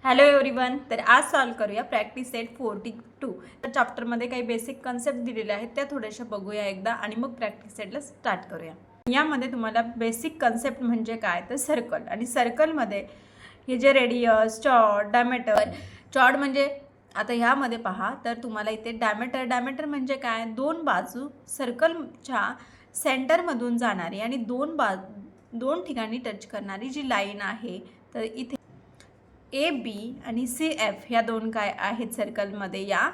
Hello everyone. तर आज solve करूया प्रॅक्टिस सेट 42. तर चॅप्टरमध्ये काही बेसिक कन्सेप्ट दिलेले आहेत त्या थोड्याशा बघूया एकदा आणि मग प्रॅक्टिस सेटला स्टार्ट करूया. यामध्ये तुम्हाला बेसिक कन्सेप्ट म्हणजे काय तर सर्कल, आणि सर्कलमध्ये हे जे रेडियस, चॉर्ड, डायमीटर. चॉर्ड म्हणजे आता ह्यामध्ये पहा तर तुम्हाला इथे डायमीटर म्हणजे काय, दोन बाजू सर्कलच्या सेंटरमधून जाणारी आणि दोन ठिकाणी टच करणारी जी लाईन आहे. तर इथे ए बी आणि सी एफ ह्या दोन काय आहेत सर्कलमध्ये या,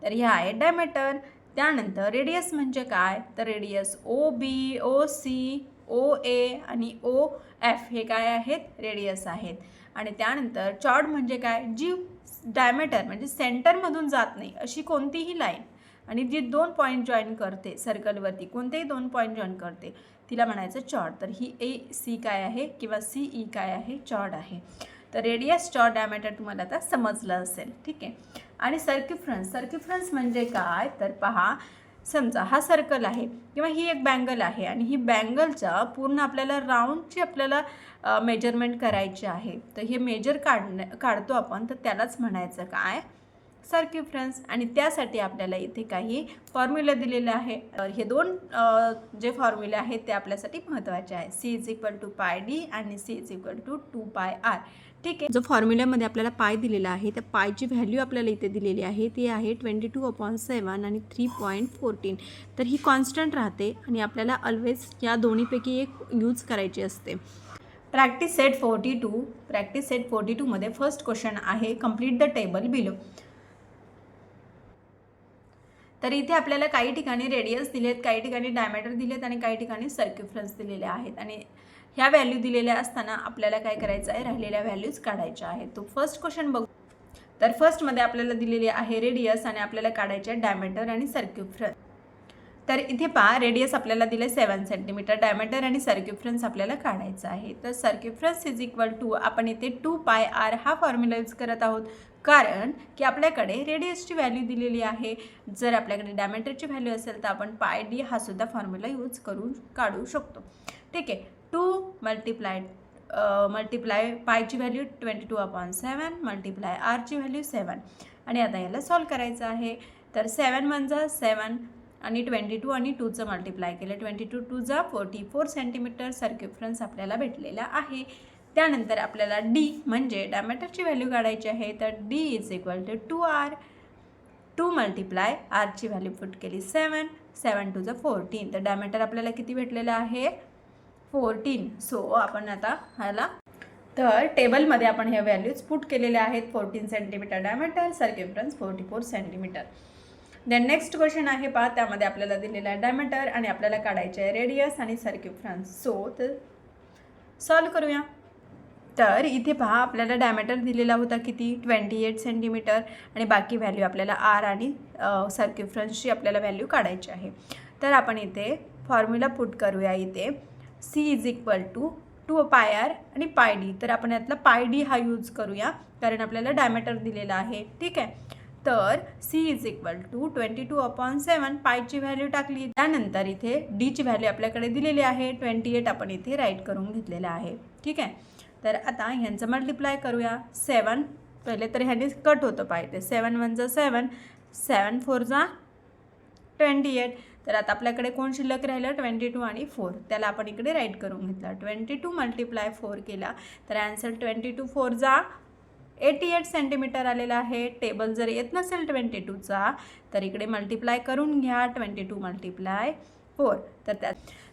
तर ह्या आहे डायमीटर. त्यानंतर रेडियस म्हणजे काय तर रेडियस ओ बी, ओ सी, ओ ए आणि ओ एफ हे काय आहेत, रेडियस आहेत. आणि त्यानंतर चॉर्ड म्हणजे काय, जी डायमीटर म्हणजे सेंटरमधून जात नाही अशी कोणतीही लाईन आणि जी दोन पॉईंट जॉईन करते सर्कलवरती, कोणतेही दोन पॉईंट जॉईन करते तिला म्हणायचं चॉर्ड. तर ही ए सी काय आहे किंवा सी ई काय आहे, चॉर्ड आहे. तर रेडियस, चॉर्ड, डायमीटर तुम्हाला आता समजलं असेल, ठीक आहे. आणि सर्किफ्रन्स म्हणजे काय तर पहा, समजा हा सर्कल आहे किंवा ही एक बँगल आहे आणि ही बँगलच्या पूर्ण आपल्याला राऊंडची आपल्याला मेजरमेंट करायची आहे. तर हे मेजर काढतो आपण, तर त्यालाच म्हणायचं काय, सर्किफ्रन्स. आणि त्यासाठी आपल्याला इथे काही फॉर्म्युला दिलेले आहे. हे दोन जे फॉर्म्युले आहेत ते आपल्यासाठी महत्त्वाचे आहे. C = पाय डी आणि C = 2 पाय आर. ठीक आहे. जो फॉर्म्युल्यामध्ये आपल्याला पाय दिलेला आहे त्या पायची व्हॅल्यू आपल्याला इथे दिलेली आहे, ती आहे 22/7 आणि 3.14. तर ही कॉन्स्टंट राहते आणि आपल्याला ऑलवेज या दोन्हीपैकी एक यूज करायची असते. प्रॅक्टिस सेट 42 मध्ये फर्स्ट क्वेश्चन आहे, कंप्लीट द टेबल बिलो. तर इथे आपल्याला काही ठिकाणी रेडियस दिलेत, काही ठिकाणी डायमीटर दिलेत आणि काही ठिकाणी सर्किफ्रन्स दिलेले आहेत. आणि ह्या व्हॅल्यू दिलेल्या असताना आपल्याला काय करायचं आहे, राहिलेल्या व्हॅल्यूज काढायच्या आहेत. तो फर्स्ट क्वेश्चन बघू. तर फर्स्टमध्ये आपल्याला दिलेली आहे रेडियस आणि आपल्याला काढायचे आहे डायमीटर आणि सर्किफ्रन्स. तर इथे पहा, रेडियस आपल्याला दिले 7 सेंटीमीटर, डायमीटर आणि सर्किफ्रन्स आपल्याला काढायचं आहे. तर सर्किफ्रन्स = आपण इथे 2 पाय आर हा फॉर्म्युला यूज करत आहोत, कारण की आपल्याकडे रेडियसची व्हॅल्यू दिलेली आहे. जर आपल्याकडे डायमीटरची व्हॅल्यू असेल तर आपण पाय डी हा सुद्धा फॉर्म्युला यूज करून काढू शकतो. ठीक आहे. 2 मल्टिप्लाय पायची व्हॅल्यू 22/7 मल्टिप्लाय आरची व्हॅल्यू 7. आणि आता याला सॉल्व करायचं आहे. तर 7 म्हणजे 7 आणि 22 आणि 2चं मल्टिप्लाय केलं, 22 2 44 सेंटीमीटर सर्किफ्रन्स आपल्याला भेटलेला आहे. त्यानंतर आपल्याला डी म्हणजे डायमीटरची व्हॅल्यू काढायची आहे. तर D = 2R. 2 मल्टिप्लाय आरची व्हॅल्यू पुट केली 7, 7 2 14. तर डायमीटर आपल्याला किती भेटलेलं आहे, 14. सो आपण आता ह्याला, तर टेबलमध्ये आपण ह्या व्हॅल्यूज पुट केलेल्या आहेत. 14 centimetre diameter, circumference 44 centimetre. Then next question आहे पहा, त्यामध्ये आपल्याला दिलेला आहे डायमीटर आणि आपल्याला काढायचे आहे रेडियस आणि सर्किफ्रन्स. सो तर सॉल्व करूया. तर इथे पहा, आपल्याला डायमीटर दिलेला होता किती, 28 सेंटीमीटर आणि बाकी व्हॅल्यू आपल्याला आर आणि सर्किफ्रन्सची आपल्याला व्हॅल्यू काढायची आहे. तर आपण इथे फॉर्म्युला पुट करूया. इथे C = 2 पाय आर आणि पाय डी. तर आपण यातला पाय डी हा यूज करूया कारण आपल्याला डायमीटर दिलेला आहे. ठीक आहे. तर C = 22/7 पायची व्हॅल्यू टाकली. त्यानंतर इथे डीची व्हॅल्यू आपल्याकडे दिलेली आहे 28, आपण इथे राईट करून घेतलेलं आहे. ठीक आहे. तर आता ह्यांचं मल्टिप्लाय करूया. 7 पहिले तर ह्याने कट होतं पाहिजे. 7 1 7, 7 4 28. तर आता आपल्याकडे कोण शिल्लक राहिलं, 22 आणि 4. त्याला आपण इकडे राईट करून घेतला. 22 × 4 केला तर ॲन्सर 22 4 88 सेंटीमीटर आलेला आहे. टेबल जर येत नसेल 22चा तर इकडे मल्टिप्लाय करून घ्या, 22 × 4. तर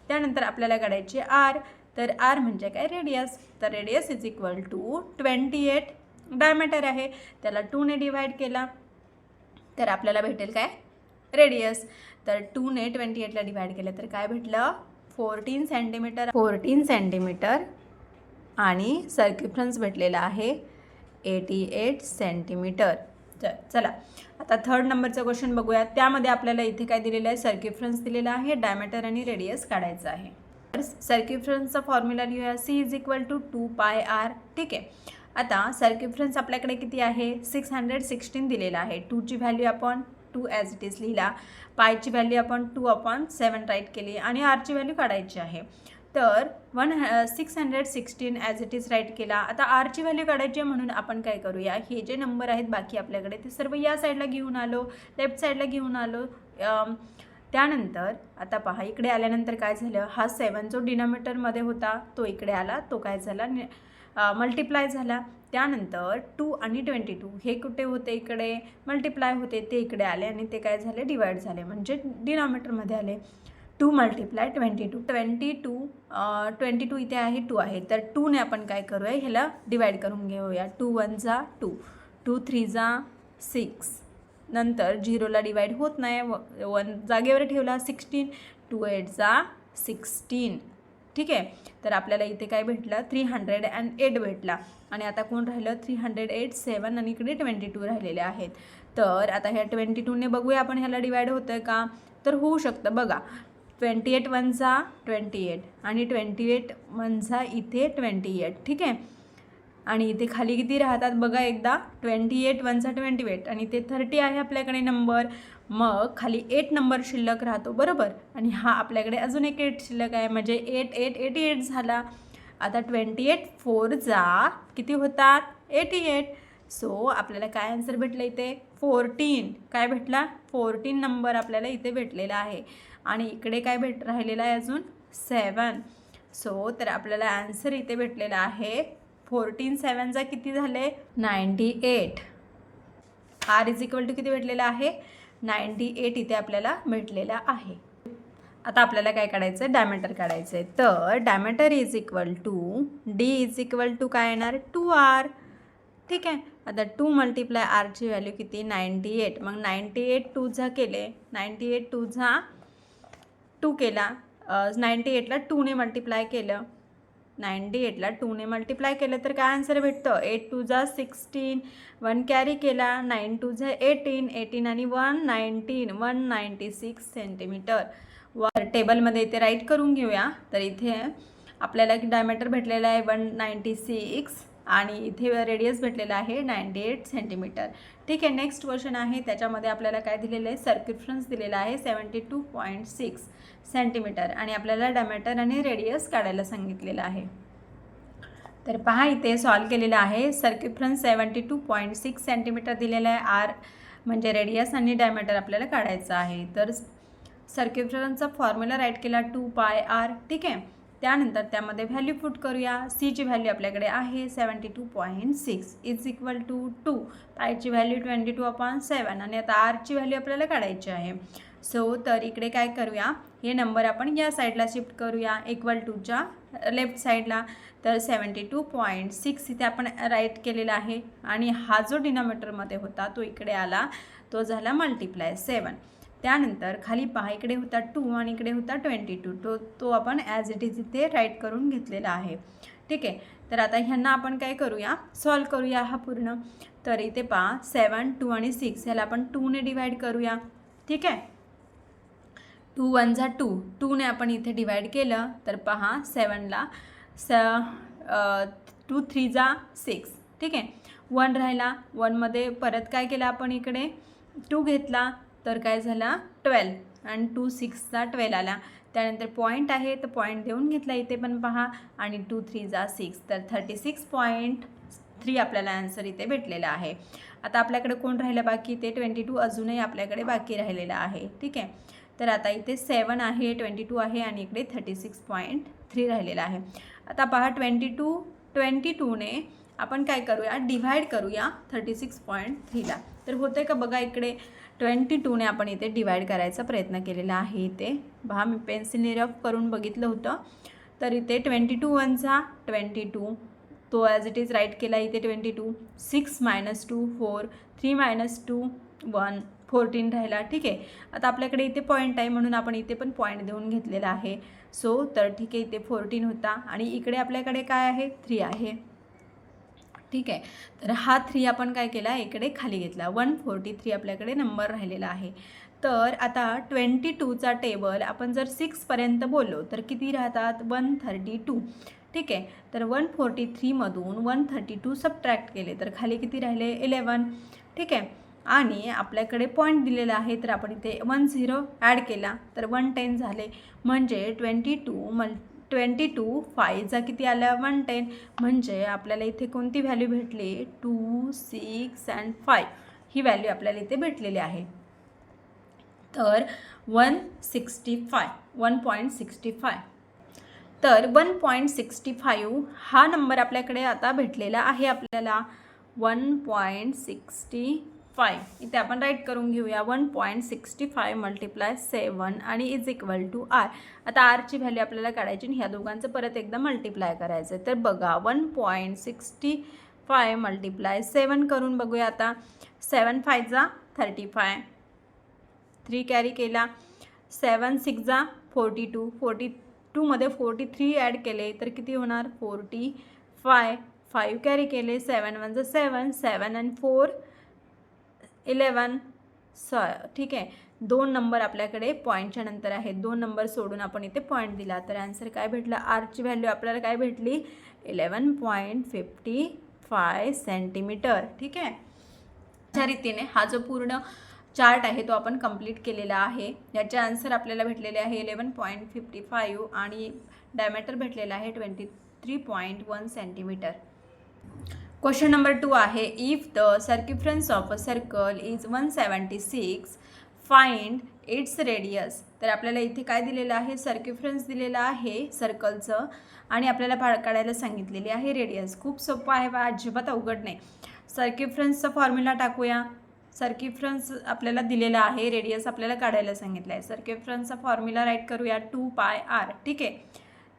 त्यानंतर आपल्याला काढायचे आर. तर आर म्हणजे काय, रेडियस. तर रेडियस = 28. डायमीटर आहे त्याला 2ने डिवाइड केला तर आपल्याला भेटेल काय, रेडियस. तर 2ने 28ला डिवाइड केलं तर काय भेटलं, 14 सेंटीमीटर आणि सर्किफ्रन्स भेटलेला आहे 88 सेंटीमीटर. चला आता थर्ड नंबरचा क्वेश्चन बघूया. त्यामध्ये आपल्याला इथे काय दिलेलं आहे, सर्किफ्रन्स दिलेला आहे, डायमीटर आणि रेडियस काढायचं आहे. तर सर्किफ्रन्सचा फॉर्म्युला लिहूया. C = 2 पाय आर. ठीक आहे. आता सर्किफ्रन्स आपल्याकडे किती आहे, 616 दिलेला आहे. 2ची व्हॅल्यू आपण 2 ॲज इट इज लिहिला, पायची व्हॅल्यू आपण 2/7 राईट केली आणि आरची व्हॅल्यू काढायची आहे. तर 616 ॲज इट इज राईट केला. आता आरची व्हॅल्यू काढायची आहे म्हणून आपण काय करूया, हे जे नंबर आहेत बाकी आपल्याकडे ते सर्व या साईडला घेऊन आलो, लेफ्ट साईडला घेऊन आलो. त्यानंतर आता पहा इकडे आल्यानंतर काय झालं, हा 7 जो डिनॉमिनेटरमध्ये होता तो इकडे आला, तो काय झाला मल्टिप्लाय झाला. त्यानंतर 2 आणि 22 हे कुठे होते, इकडे मल्टिप्लाय होते, ते इकडे आले आणि ते काय झाले डिवाईड झाले, म्हणजे डिनॉमिनेटरमध्ये आले. 2 मल्टिप्लाय 22 इथे आहे 2 आहे, तर 2ने आपण काय करूया ह्याला डिवाईड करून घेऊया. 2 1 जा 2, 2 3 जा 6, नंतर 0ला डिवाईड होत नाही, 1 जागेवर ठेवला 16, 2 8 जा 16. ठीक आहे, तर आपल्याला इथे काय भेटलं 308 भेटला. आणि आता कोण राहिलं 308, 7 आणि इकडे 22 राहिलेले आहेत. तर आता ह्या 22ने बघूया आपण ह्याला डिवाईड होतं आहे का, तर होऊ शकतं बघा. 28 1 जा 28 आणि 28 1 जा इथे 28. ठीक आहे, आणि इथे खाली किती राहतात बघा एकदा, 28 1 जा 28 आणि ते 30 आहे आपल्याकडे नंबर. मग खाली 8 नंबर शिल्लक राहतो बरोबर, आणि हा आपल्याकडे अजून एक 8 शिल्लक आहे, म्हणजे 8 8 88 झाला. आता 28 4 जा किती होतात 88. सो आपल्याला काय आन्सर भेटलं इथे 14. काय भेटला 14 नंबर आपल्याला इथे भेटलेला आहे. आणि इकडे काय राहिलेला आहे अजून 7. सो तर आपल्याला आन्सर इथे भेटलेला आहे 14. 7 जा किती झाले 98. आर इज इक्वल टू किती भेटलेला आहे 98 इथे आपल्याला भेटलेला आहे. आता आपल्याला काय काढायचं आहे डायमीटर काढायचं आहे. तर diameter is equal to D is equal to काय येणार 2R. ठीक आहे, आता 2 मल्टिप्लाय आरची व्हॅल्यू किती 98. मग 98 2 जा केले, 98 2 जा 2 केला, 98ला 2ने मल्टिप्लाय केलं, 98ला 2ने मल्टिप्लाय केलं तर काय आन्सर भेटतं 8 2 जा 16, 1 कॅरी केला, 9 2 जा 18, 18 आणि 1 19, 196 सेंटीमीटर. वर टेबलमध्ये इथे राईट करून घेऊया. तर इथे आपल्याला डायमीटर भेटलेला आहे 196 आणि इथे रेडियस भेटलेला आहे 98 सेंटीमीटर. ठीक आहे, नेक्स्ट क्वेश्चन आहे, त्याच्यामध्ये आपल्याला काय दिलेलं आहे सर्कम्फरन्स दिलेला आहे 72.6 सेंटीमीटर आणि आपल्याला डायमीटर आणि रेडियस काढायला सांगितलेलं आहे. तर पहा इथे सॉल्व केलेलं आहे. सर्कम्फरन्स 72.6 सेंटीमीटर दिलेलं आहे, आर म्हणजे रेडियस आणि डायमीटर आपल्याला काढायचं आहे. तर सर्कम्फरन्सचा फॉर्म्युला राईट केला 2πr. ठीक आहे, त्यानंतर त्यामध्ये व्हॅल्यू पुट करूया. सीची व्हॅल्यू आपल्याकडे आहे 72.6 इज इक्वल टू 2, पायची व्हॅल्यू 22/7 आणि आता आरची व्हॅल्यू आपल्याला काढायची आहे. सो तर इकडे काय करूया, हे नंबर आपण या साईडला शिफ्ट करूया इक्वल टूच्या लेफ्ट साईडला. तर 72.6 इथे आपण राईट केलेला आहे आणि हा जो डिनॉमिनेटरमध्ये होता तो इकडे आला, तो झाला मल्टिप्लाय 7. त्यानंतर खाली पहा इकडे होता 2 आणि इकडे होता 22, तो आपण ॲज इट इज इथे राईट करून घेतलेला आहे. ठीक आहे, तर आता ह्यांना आपण काय करूया सॉल्व करूया हा पूर्ण. तर इथे पहा 7 2 आणि 6 ह्याला आपण 2ने डिवाईड करूया. ठीक आहे, 2 1 जा 2, 2ने आपण इथे डिवाईड केलं तर पहा 7ला 2 3 जा 6. ठीक आहे, 1 राहिला, 1मध्ये परत काय केलं आपण इकडे 2 घेतला तर काय झाला 12 आणि 2 6 जा 12 आला. त्यानंतर पॉईंट आहे तर पॉईंट देऊन घेतला इथे पण पहा आणि 2 3 जा 6 तर 36.3 आपल्याला आन्सर इथे भेटलेला आहे. आता आपल्याकडे कोण राहिलं बाकी ते 22 अजूनही आपल्याकडे बाकी राहिलेलं आहे. ठीक आहे, तर आता इथे 7 आहे 22 आहे आणि इकडे 36.3 राहिलेला आहे. आता पहा 22ने आपण काय करूया डिव्हाइड करूया 36.3ला. तर होते का बघा इकडे 22ने आपण इथे डिवाईड करायचा प्रयत्न केलेला आहे. इथे पहा मी पेन्सिलने रफ करून बघितलं होतं. तर इथे 22 1 जा 22, तो ॲज इट इज राईट केला इथे 22, 6 - 2 4, 3 - 2 1, 14 राहिला. ठीक आहे, आता आपल्याकडे इथे पॉईंट आहे म्हणून आपण इथे पण पॉईंट देऊन घेतलेला आहे. सो तर ठीक आहे, इथे 14 होता आणि इकडे आपल्याकडे काय आहे 3 आहे. ठीक आहे, तर हा 3 आपण काय केला इकडे खाली घेतला, 143 आपल्याकडे नंबर राहिलेला आहे. तर आता 22चा टेबल आपण जर 6पर्यंत बोललो तर किती राहतात 132. ठीक आहे, तर 143मधून 132 सबट्रॅक्ट केले तर खाली किती राहिले 11. ठीक आहे, आणि आपल्याकडे पॉईंट दिलेला आहे तर आपण इथे 10 ॲड केला तर 110 झाले, म्हणजे 22 22 5 किती आलं 110, म्हणजे आपल्याला इथे कोणती व्हॅल्यू भेटली 2 6 and 5 ही व्हॅल्यू आपल्याला इथे भेटलेली आहे. तर 1.65 तर 1.65 हा नंबर आपल्याकडे आता भेटलेला आहे. आपल्याला 1.65 इथे आपण राईट करून घेऊया. 1.65 मल्टिप्लाय 7 आणि इज इक्वल टू आर. आता आरची व्हॅल्यू आपल्याला काढायची आणि ह्या दोघांचं परत एकदा मल्टिप्लाय करायचं आहे. तर बघा 1.65 मल्टिप्लाय 7 करून बघूया. आता 7 5 35, 3 कॅरी केला, 7 6 42, 42 मध्ये 43 ॲड केले तर किती होणार 45, 5 कॅरी केले, 7 1 7, 7 and 4 11. ठीक आहे, 2 नंबर आपल्याकडे पॉईंटच्या नंतर आहेत. 2 नंबर सोडून आपण इथे पॉईंट दिला तर आन्सर काय भेटला. आरची व्हॅल्यू आपल्याला काय भेटली 11.55 सेंटीमीटर. ठीक आहे, अशा रीतीने हा जो पूर्ण चार्ट आहे तो आपण कंप्लीट केलेला आहे. याचे आन्सर आपल्याला भेटलेले आहे 11.55 आणि डायमीटर भेटलेला आहे 23.1 सेंटीमीटर. क्वेश्चन नंबर 2 आहे if the circumference of a circle is 176 find its radius. तर आपल्याला इथे काय दिलेलं आहे सर्कम्फरन्स दिलेला आहे सर्कलचं आणि आपल्याला काढायला सांगितलेली आहे रेडियस. खूप सोपं आहे बा, अजिबात अवघड नाही. सर्कम्फरन्सचा फॉर्म्युला टाकूया. सर्कम्फरन्स आपल्याला दिलेला आहे, रेडियस आपल्याला काढायला सांगितलं आहे. सर्कम्फरन्सचा फॉर्म्युला राईट करूया 2πr. ठीक आहे,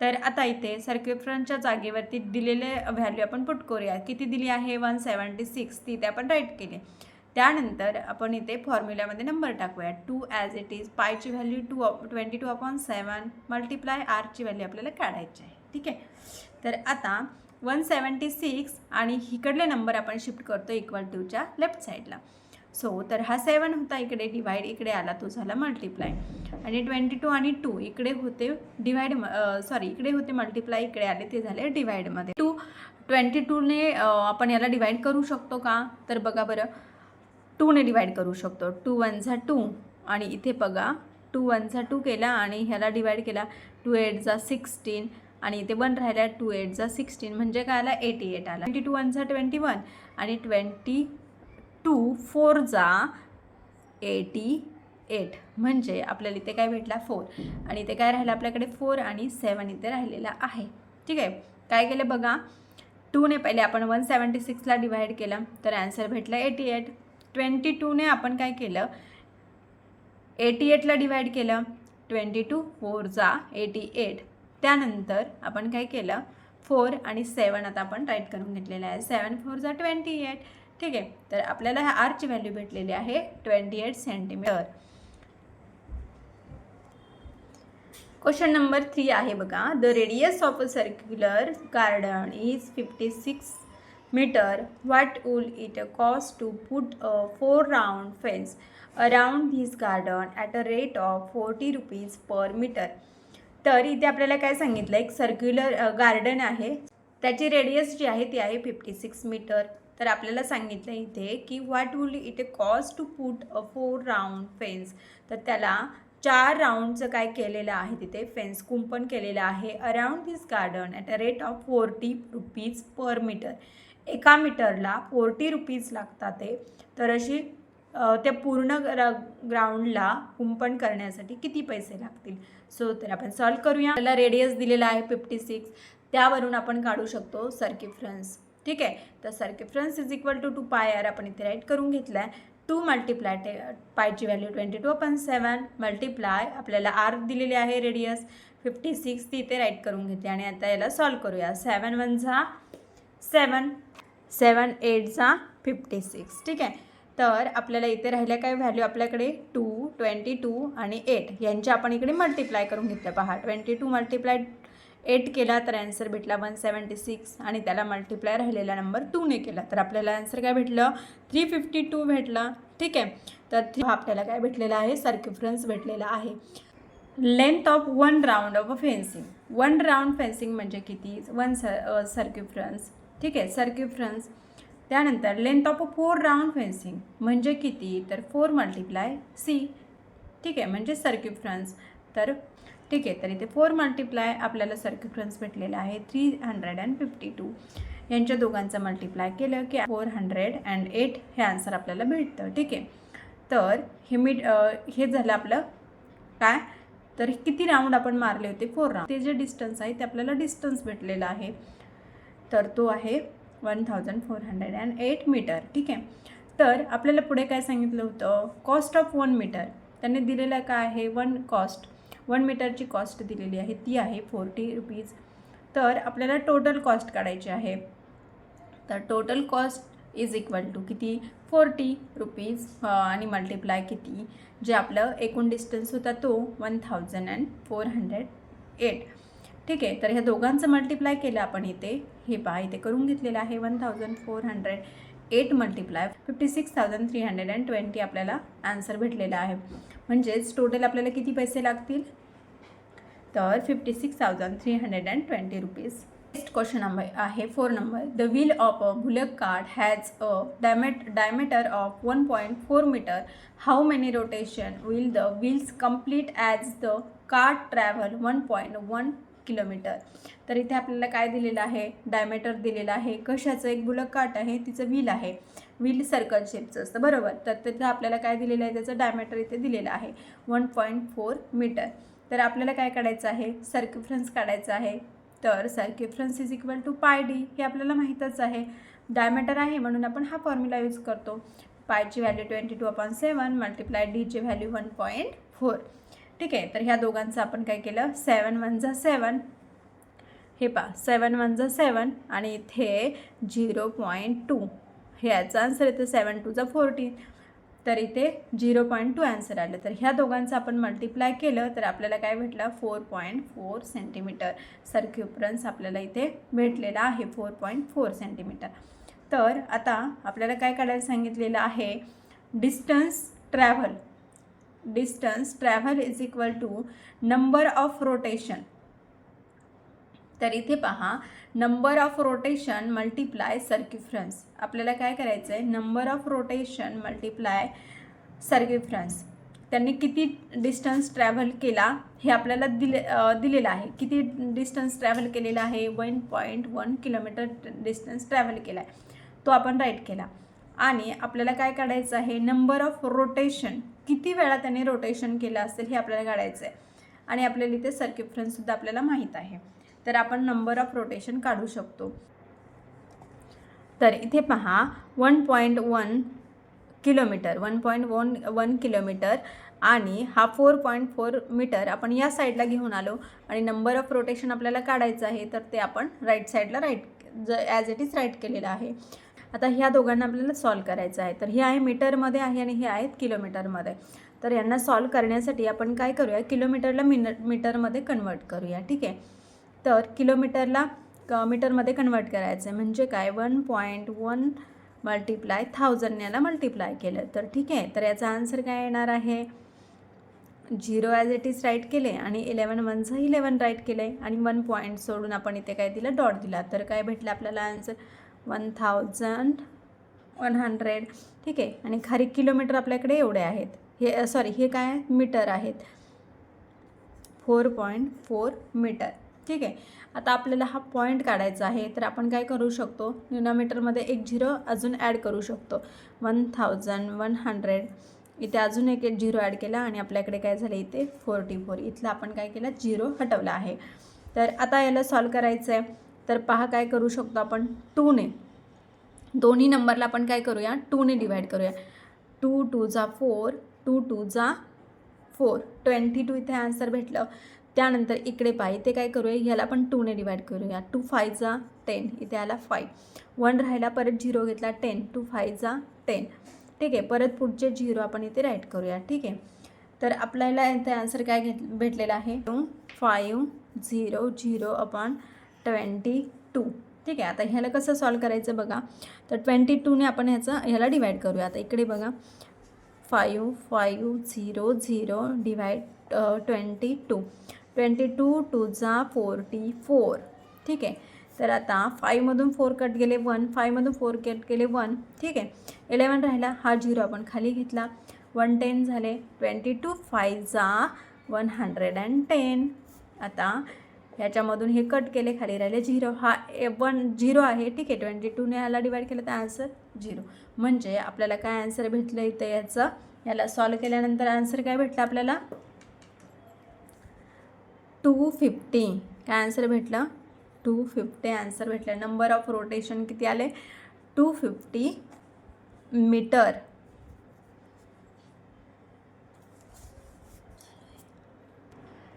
तर आता इथे सर्कम्फरन्सच्या जागेवरती दिलेले व्हॅल्यू आपण पुट करूया. किती दिली आहे 176, ती आपण राईट केली. त्यानंतर आपण इथे फॉर्म्युल्यामध्ये नंबर टाकूया 2 ॲज इट इज. पायची व्हॅल्यू 22/7 मल्टिप्लाय आरची व्हॅल्यू आपल्याला काढायची आहे. ठीक आहे, तर आता 176 आणि इकडले नंबर आपण शिफ्ट करतो इक्वल टूच्या लेफ्ट साईडला. तर हा 7 होता इकडे डिवाइड, इकडे आला तो झाला मल्टिप्लाय आणि 22 आणि 2 इकडे होते डिवाइड, इकडे होते मल्टिप्लाय, इकडे आले ते झाले डिवाइडमध्ये. 22ने आपण याला डिवाइड करू शकतो का, तर बघा बरं 2ने डिवाइड करू शकतो. 2 1 2 आणि इथे बघा 2 1 2 केला आणि ह्याला डिवाइड केला. 2 8 16 आणि इथे 1 राहिला. 2 8 16 म्हणजे काय आला 88 आला. 22 1 21 आणि 22 4 88 म्हणजे आपल्याला इथे काय भेटला 4 आणि इथे काय राहिलं आपल्याकडे 4 आणि 7 इथे राहिलेला आहे. ठीक आहे, काय केलं बघा 2ने पहिले आपण 176ला डिवाइड केलं तर आन्सर भेटला 88. 22ने आपण काय केलं 88ला डिवाइड केलं. 22 4 88. त्यानंतर आपण काय केलं 4 आणि 7 आता आपण राईट करून घेतलेलं आहे. 7 4 28. ठीक आहे, तर आपल्याला ह्या आरची व्हॅल्यू भेटलेली आहे 28 सेंटीमीटर. क्वेश्चन नंबर 3 आहे बघा the radius of a circular garden is 56 metre. What will it cost to put a 4 round fence around this garden at a rate of 40 rupees per metre. तर इथे आपल्याला काय सांगितलं एक सर्क्युलर गार्डन आहे, त्याची रेडियस जी आहे ती आहे 56 मीटर. तर आपल्याला सांगितलं इथे की what will it cost to put a 4 round fence. तर त्याला 4 राऊंडचं काय केलेलं आहे तिथे फेन्स कुंपण केलेलं आहे around this garden at a rate of 40 rupees per metre. एका मीटरला 40 रुपीज लागतात ते. तर अशी त्या पूर्ण ग्राउंडला कुंपण करण्यासाठी किती पैसे लागतील. तर आपण सॉल्व करूया. आपल्याला रेडियस दिलेला आहे 56, त्यावरून आपण काढू शकतो सर्कम्फरन्स. ठीक आहे, तर circumference is equal to 2πr आपण इथे राईट करून घेतला आहे. 2 मल्टिप्लाय पायची व्हॅल्यू 22/7 मल्टिप्लाय आपल्याला आर दिलेली आहे रेडियस 56 ती इथे राईट करून घेतली आणि आता याला सॉल्व करूया. 7 1 7, 7 8 56. ठीक आहे, तर आपल्याला इथे राहिल्या काय व्हॅल्यू आपल्याकडे 2 22 आणि 8 यांच्या आपण इकडे मल्टिप्लाय करून घेतलं. पहा 22 मल्टिप्लाय 8 केला तर आन्सर भेटला 176 आणि त्याला मल्टिप्लाय राहिलेला नंबर 2ने केला तर आपल्याला आन्सर काय भेटलं 352 भेटला. ठीक आहे, तर आपल्याला काय भेटलेला आहे सर्कम्फरन्स भेटलेला आहे. Length of 1 round of a fencing. 1 round fencing म्हणजे किती 1 सर्कम्फरन्स. ठीक आहे, सर्कम्फरन्स. त्यानंतर लेंथ ऑफ 4 राऊंड फेन्सिंग म्हणजे किती तर 4 मल्टिप्लाय C. ठीक आहे, म्हणजे सर्कम्फरन्स. तर ठीक आहे. तर इथे 4 मल्टिप्लाय आपल्याला सर्कम्फरन्स भेटलेला आहे 352. यांच्या दोघांचं मल्टिप्लाय केलं की 408 हे आन्सर आपल्याला भेटतं. ठीक आहे. तर हे झालं आपलं काय, तर किती राऊंड आपण मारले होते, 4 राऊंड. ते जे डिस्टन्स आहे ते आपल्याला डिस्टन्स भेटलेलं आहे, तर तो आहे 1408 मीटर. ठीक आहे. तर आपल्याला पुढे काय सांगितलं होतं, कॉस्ट ऑफ 1 मीटर. त्यांनी दिलेलं काय आहे, 1 मीटरची कॉस्ट दिलेली आहे, ती आहे 40 रुपीज. तर आपल्याला टोटल कॉस्ट काढायची आहे. तर total cost is equal to किती, 40 रुपीज आणि मल्टिप्लाय किती, जे आपलं एकूण डिस्टन्स होता तो 1408. ठीक आहे. तर ह्या दोघांचं मल्टिप्लाय केलं आपण इथे, हे पहा इथे करून घेतलेलं आहे. 1408 मल्टिप्लाय 56,320 आपल्याला आन्सर भेटलेला आहे. म्हणजेच टोटल आपल्याला किती पैसे लागतील, तर 56,320 रुपीज. नेक्स्ट क्वेश्चन नंबर आहे 4 नंबर. The wheel of a bullock cart has a diameter of 1.4 metre. How many rotation will the wheels complete as the cart travel 1.1 kilometre. तर इथे आपल्याला काय दिलेलं आहे, डायमीटर दिलेलं आहे. कशाचं, एक बुलक कार्ट आहे, तिचं व्हील आहे, व्हील सर्कल शेपचं असतं बरोबर. तर तिथं आपल्याला काय दिलेलं आहे, त्याचं डायमीटर इथे दिलेलं आहे 1.4 मीटर. तर आपल्याला काय काढायचं आहे, सर्कम्फरन्स काढायचं आहे. तर circumference is equal to pi D, हे आपल्याला माहीतच आहे. डायमीटर आहे म्हणून आपण हा फॉर्म्युला यूज करतो. पायची व्हॅल्यू 22/7 मल्टिप्लाय डीची व्हॅल्यू 1.4. ठीक आहे. तर ह्या दोघांचं आपण काय केलं, 7 1 जा 7, हे पहा 7 1 जा 7 आणि इथे 0.2, हे याचा आन्सर येतं. 7 2 जा 14, तर इथे 0.2 आन्सर आलं. तर ह्या दोघांचं आपण मल्टिप्लाय केलं तर आपल्याला काय भेटलं, 4.4 सेंटीमीटर सर्क्युम्फरन्स आपल्याला इथे भेटलेला आहे, 4.4 सेंटीमीटर. तर आता आपल्याला काय काढायला सांगितलेलं आहे, distance travel is equal to number of rotation. तर इथे पहा, number of rotation multiply circumference. आपल्याला काय करायचं आहे, number of rotation multiply circumference. त्यांनी किती डिस्टन्स ट्रॅव्हल केला हे आपल्याला दिलेलं आहे. किती डिस्टन्स ट्रॅव्हल केलेला आहे, 1.1 किलोमीटर डिस्टन्स ट्रॅव्हल केला आहे, तो आपण राईट केला. आणि आपल्याला काय काढायचं आहे, नंबर ऑफ रोटेशन, किती वेळा त्याने रोटेशन केलं असेल हे आपल्याला काढायचं आहे. आणि आपल्याला इथे सर्क्युम्फरन्ससुद्धा आपल्याला माहीत आहे, तर आपण नंबर ऑफ रोटेशन काढू शकतो. तर इथे पहा 1.1 किलोमीटर, 1.1 किलोमीटर आणि हा 4.4 मीटर आपण या साईडला घेऊन आलो आणि नंबर ऑफ रोटेशन आपल्याला काढायचं आहे, तर ते आपण राईट साईडला ॲज इट इज राईट केलेलं आहे. आता ह्या दोघांना आपल्याला सॉल्व करायचं आहे. तर हे आहे मीटरमध्ये आहे आणि हे आहेत किलोमीटरमध्ये. तर यांना सॉल्व करण्यासाठी आपण काय करूया, किलोमीटरला मीटरमध्ये कन्वर्ट करूया. ठीक आहे. तर किलोमीटरला मीटरमध्ये कन्वर्ट करायचं आहे म्हणजे काय, 1.1 मल्टिप्लाय 1000 याला मल्टिप्लाय केलं तर ठीक आहे. तर याचा आन्सर काय येणार आहे, 0 ॲज इट इज राईट केले आणि 11 1 जा 11 राईट केले आणि 1 पॉईंट सोडून आपण इथे काय दिलं, डॉट दिला. तर काय भेटलं आपल्याला आन्सर 1100. ठीक आहे. आणि खरी किलोमीटर आपल्याकडे एवढे आहेत, हे हे काय मीटर आहेत, 4.4 मीटर. ठीक आहे. आता आपल्याला हा पॉईंट काढायचा आहे, तर आपण काय करू शकतो, न्यूमरेटरमध्ये एक 0 अजून ॲड करू शकतो. 1100 इथे अजून एक 0 ॲड केला आणि आपल्याकडे काय झालं, इथे 44. इथलं आपण काय केलं, 0 हटवला आहे. तर आता याला सॉल्व करायचं आहे. तर पहा काय करू शकतो आपण, 2ने दोन्ही नंबरला आपण काय करूया, 2ने डिवाईड करूया. 2 2 जा 4, 2 2 जा 4, 22 इथे आन्सर भेटलं. त्यानंतर इकडे पहा, इथे काय करूया, ह्याला पण 2ने डिवाईड करूया. 2 5 जा 10, इथे आला 5, 1 राहिला, परत 0 घेतला, 10, 2 5 जा 10. ठीक आहे. परत पुढचे 0 आपण इथे राईट करूया. ठीक आहे. तर आपल्याला इथे आन्सर काय भेटलेला आहे, 500/22. ठीक आहे. आता ह्याला कसं सॉल्व करायचं बघा, तर 22ने आपण ह्याला डिवाईड करूया. आता इकडे बघा, 5500 डिवाईड 22, 22 2 जा 44. ठीक आहे. तर आता 5मधून 4 कट गेले 1, 5मधून 4 कट गेले 1. ठीक आहे. 11 राहिला, हा 0 आपण खाली घेतला, 110 झाले. 22 5 जा 110, आता ह्याच्यामधून हे कट केले, खाली राहिले 0. हा 0 आहे, ठीक आहे. 22ने ह्याला डिवाइड केलं तर आन्सर 0. म्हणजे आपल्याला काय आन्सर भेटलं इथं याचं? याला सॉल्व केल्यानंतर आन्सर काय भेटलं आपल्याला? 250. काय आन्सर भेटलं? 250 आन्सर भेटलं. नंबर ऑफ रोटेशन किती आले? 250 मीटर.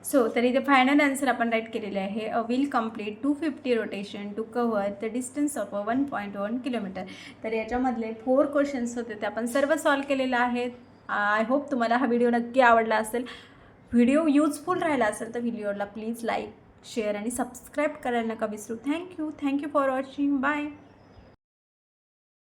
सो तर इथे फायनल आन्सर आपण राईट केलेले आहे. A will complete 250 rotation to cover the distance of 1.1 kilometre. तर याच्यामधले 4 क्वेश्चन्स होते ते आपण सर्व सॉल्व केलेले आहेत. आय होप तुम्हाला हा व्हिडिओ नक्की आवडला असेल. व्हिडिओ युजफुल राहिला असेल तर व्हिडिओला प्लीज लाईक, शेअर आणि सबस्क्राईब करायला नका विसरू. Thank you for watching. बाय.